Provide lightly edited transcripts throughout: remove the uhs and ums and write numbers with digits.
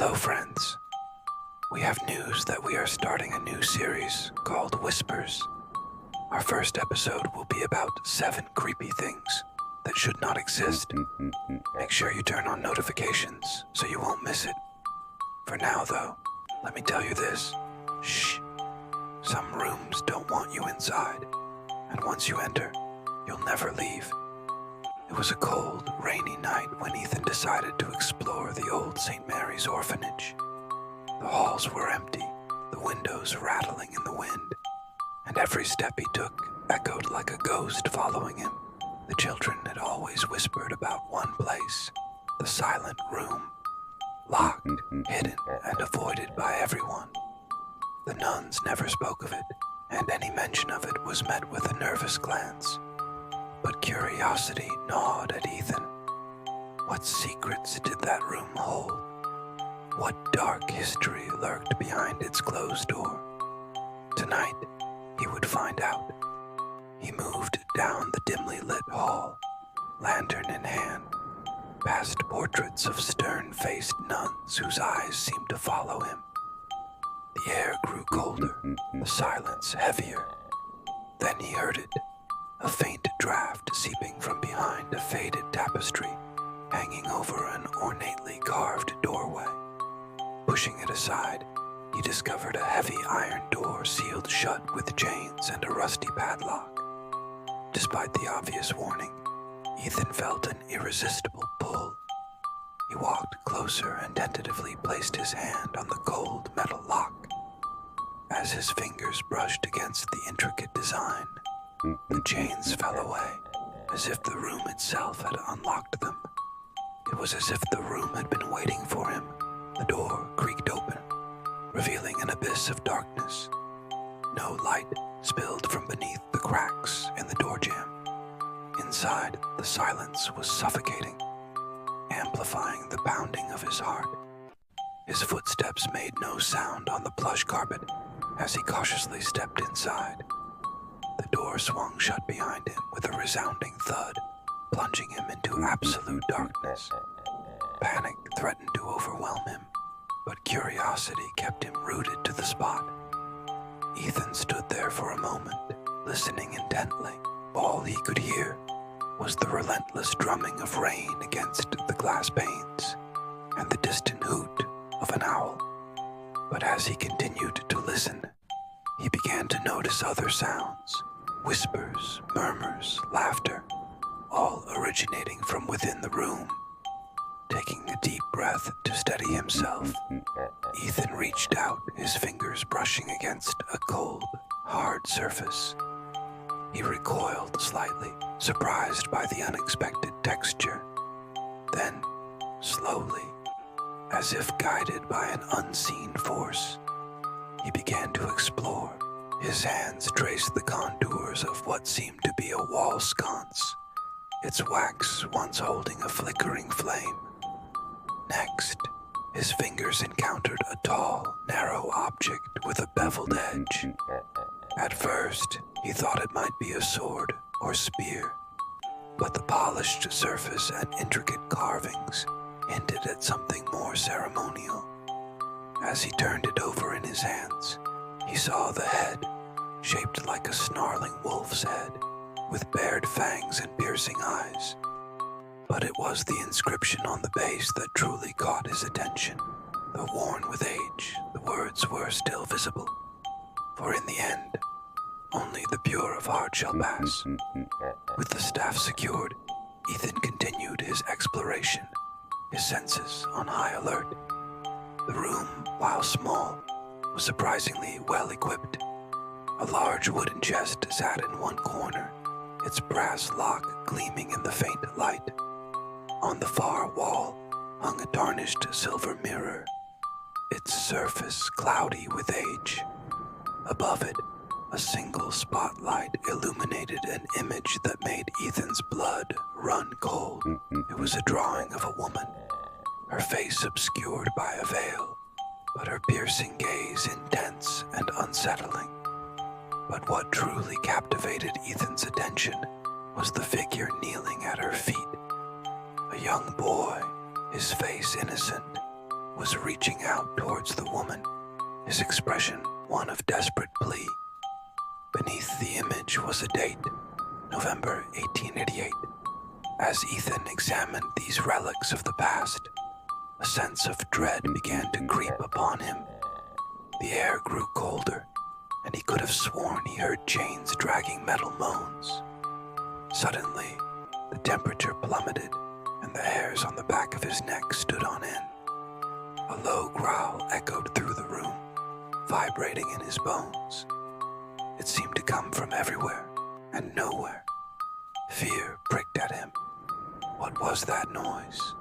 Hello, friends. We have news that we are starting a new series called Whispers. Our first episode will be about 7 creepy things that should not exist. Make sure you turn on notifications so you won't miss it. For now, though, let me tell you this. Shh. Some rooms don't want you inside, and once you enter, you'll never leave. It was a cold, rainy night when Ethan decided to explore the old St. Mary's orphanage. The halls were empty, the windows rattling in the wind, and every step he took echoed like a ghost following him. The children had always whispered about one place, the silent room, locked, hidden, and avoided by everyone. The nuns never spoke of it, and any mention of it was met with a nervous glance. But curiosity gnawed at Ethan. What secrets did that room hold? What dark history lurked behind its closed door? Tonight, he would find out. He moved down the dimly lit hall, lantern in hand, past portraits of stern-faced nuns whose eyes seemed to follow him. The air grew colder, the silence heavier. Then he heard it. A faint draft seeping from behind a faded tapestry hanging over an ornately carved doorway. Pushing it aside, he discovered a heavy iron door sealed shut with chains and a rusty padlock. Despite the obvious warning, Ethan felt an irresistible pull. He walked closer and tentatively placed his hand on the cold metal lock. As his fingers brushed against the intricate design, the chains fell away, as if the room itself had unlocked them. It was as if the room had been waiting for him. The door creaked open, revealing an abyss of darkness. No light spilled from beneath the cracks in the door jamb. Inside, the silence was suffocating, amplifying the pounding of his heart. His footsteps made no sound on the plush carpet as he cautiously stepped inside. The door swung shut behind him with a resounding thud, plunging him into absolute darkness. Panic threatened to overwhelm him, but curiosity kept him rooted to the spot. Ethan stood there for a moment, listening intently. All he could hear was the relentless drumming of rain against the glass panes and the distant hoot of an owl. But as he continued to listen, he began to notice other sounds, whispers, murmurs, laughter, all originating from within the room. Taking a deep breath to steady himself, Ethan reached out, his fingers brushing against a cold, hard surface. He recoiled slightly, surprised by the unexpected texture. Then, slowly, as if guided by an unseen force, he began to explore. His hands traced the contours of what seemed to be a wall sconce, its wax once holding a flickering flame. Next, his fingers encountered a tall, narrow object with a beveled edge. At first, he thought it might be a sword or spear, but the polished surface and intricate carvings hinted at something more ceremonial. As he turned it over in his hands, he saw the head, shaped like a snarling wolf's head, with bared fangs and piercing eyes. But it was the inscription on the base that truly caught his attention. Though worn with age, the words were still visible. For in the end, only the pure of heart shall pass. With the staff secured, Ethan continued his exploration, his senses on high alert. The room, while small, was surprisingly well equipped. A large wooden chest sat in one corner, its brass lock gleaming in the faint light. On the far wall hung a tarnished silver mirror, its surface cloudy with age. Above it, a single spotlight illuminated an image that made Ethan's blood run cold. It was a drawing of a woman, her face obscured by a veil, but her piercing gaze intense and unsettling. But what truly captivated Ethan's attention was the figure kneeling at her feet. A young boy, his face innocent, was reaching out towards the woman, his expression one of desperate plea. Beneath the image was a date, November 1888. As Ethan examined these relics of the past, a sense of dread began to creep upon him. The air grew colder, and he could have sworn he heard chains dragging metal moans. Suddenly, the temperature plummeted, and the hairs on the back of his neck stood on end. A low growl echoed through the room, vibrating in his bones. It seemed to come from everywhere and nowhere. Fear pricked at him. What was that noise?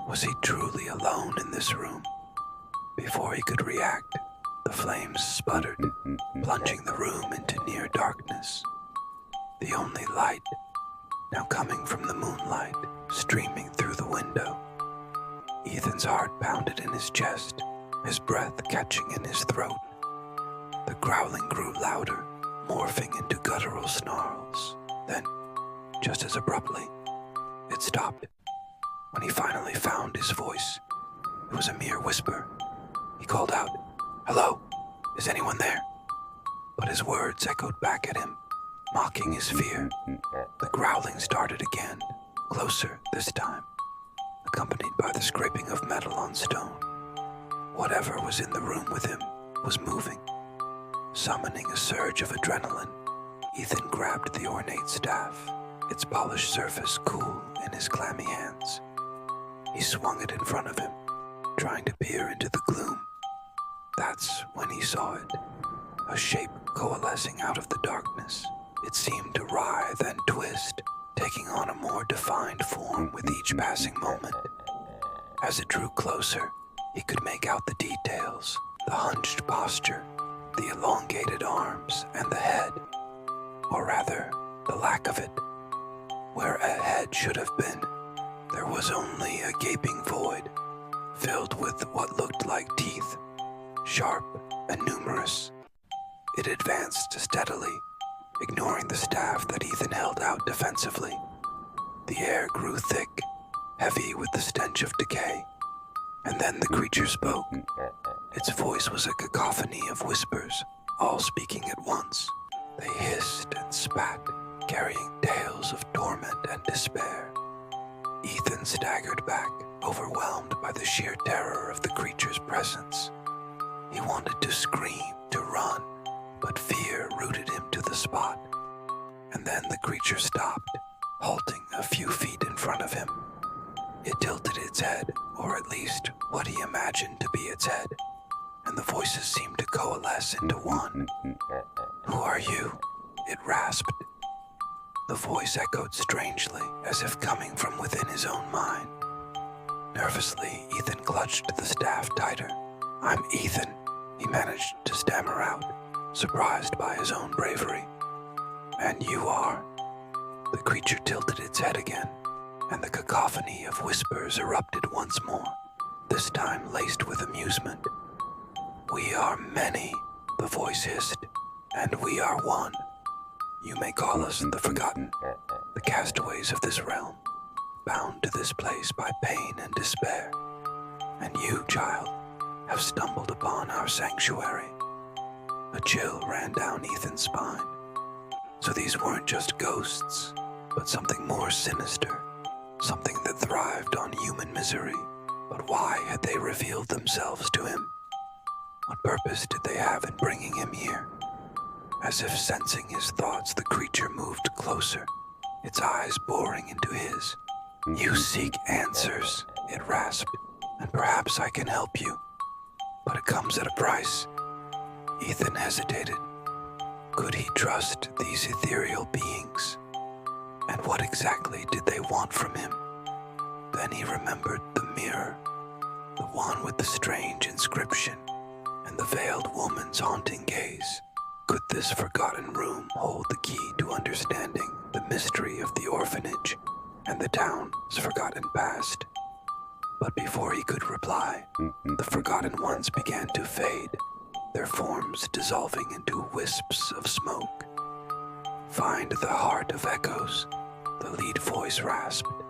Was he truly alone in this room? Before he could react, the flames sputtered, plunging the room into near darkness. The only light, now coming from the moonlight, streaming through the window. Ethan's heart pounded in his chest, his breath catching in his throat. The growling grew louder, morphing into guttural snarls. Then, just as abruptly, it stopped. When he finally found his voice, it was a mere whisper. He called out, "Hello, is anyone there?" But his words echoed back at him, mocking his fear. The growling started again, closer this time, accompanied by the scraping of metal on stone. Whatever was in the room with him was moving. Summoning a surge of adrenaline, Ethan grabbed the ornate staff, its polished surface cool in his clammy hands. He swung it in front of him, trying to peer into the gloom. That's when he saw it, a shape coalescing out of the darkness. It seemed to writhe and twist, taking on a more defined form with each passing moment. As it drew closer, he could make out the details, the hunched posture, the elongated arms, and the head. Or rather, the lack of it. Where a head should have been, there was only a gaping void, filled with what looked like teeth, sharp and numerous. It advanced steadily, ignoring the staff that Ethan held out defensively. The air grew thick, heavy with the stench of decay. And then the creature spoke. Its voice was a cacophony of whispers, all speaking at once. They hissed and spat, carrying tales of torment and despair. Ethan staggered back, overwhelmed by the sheer terror of the creature's presence. He wanted to scream, to run, but fear rooted him to the spot. And then the creature stopped, halting a few feet in front of him. It tilted its head, or at least what he imagined to be its head, and the voices seemed to coalesce into one. "Who are you?" it rasped. The voice echoed strangely, as if coming from within his own mind. Nervously, Ethan clutched the staff tighter. "I'm Ethan," he managed to stammer out, surprised by his own bravery. "And you are?" The creature tilted its head again, and the cacophony of whispers erupted once more, this time laced with amusement. "We are many," the voice hissed, "and we are one. You may call us the Forgotten, the castaways of this realm, bound to this place by pain and despair. And you, child, have stumbled upon our sanctuary." A chill ran down Ethan's spine. So these weren't just ghosts, but something more sinister, something that thrived on human misery. But why had they revealed themselves to him? What purpose did they have in bringing him here? As if sensing his thoughts, the creature moved closer, its eyes boring into his. "You seek answers," it rasped, "and perhaps I can help you. But it comes at a price." Ethan hesitated. Could he trust these ethereal beings? And what exactly did they want from him? Then he remembered the mirror, the one with the strange inscription, and the veiled woman's haunting gaze. Could this forgotten room hold the key to understanding the mystery of the orphanage and the town's forgotten past? But before he could reply, the forgotten ones began to fade, their forms dissolving into wisps of smoke. "Find the heart of echoes," the lead voice rasped.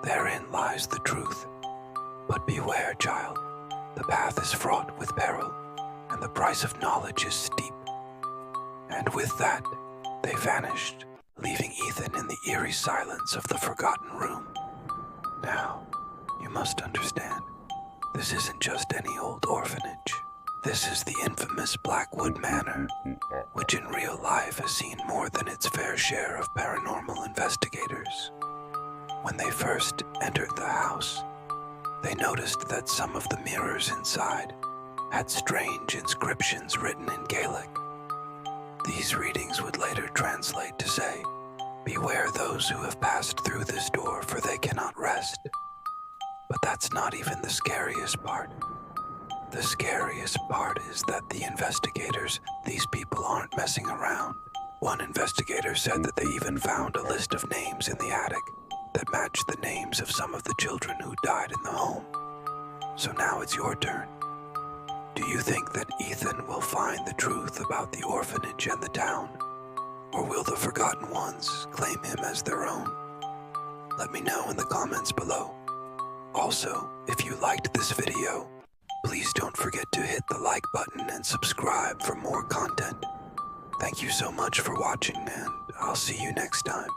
"Therein lies the truth. But beware, child. The path is fraught with peril, and the price of knowledge is steep. And with that, they vanished, leaving Ethan in the eerie silence of the forgotten room. Now, you must understand, this isn't just any old orphanage. This is the infamous Blackwood Manor, which in real life has seen more than its fair share of paranormal investigators. When they first entered the house, they noticed that some of the mirrors inside had strange inscriptions written in Gaelic. These readings would later translate to say, "Beware those who have passed through this door, for they cannot rest." But that's not even the scariest part. The scariest part is that the investigators, these people aren't messing around. One investigator said that they even found a list of names in the attic that matched the names of some of the children who died in the home. So now it's your turn. Do you think that Ethan will find the truth about the orphanage and the town? Or will the Forgotten Ones claim him as their own? Let me know in the comments below. Also, if you liked this video, please don't forget to hit the like button and subscribe for more content. Thank you so much for watching, and I'll see you next time.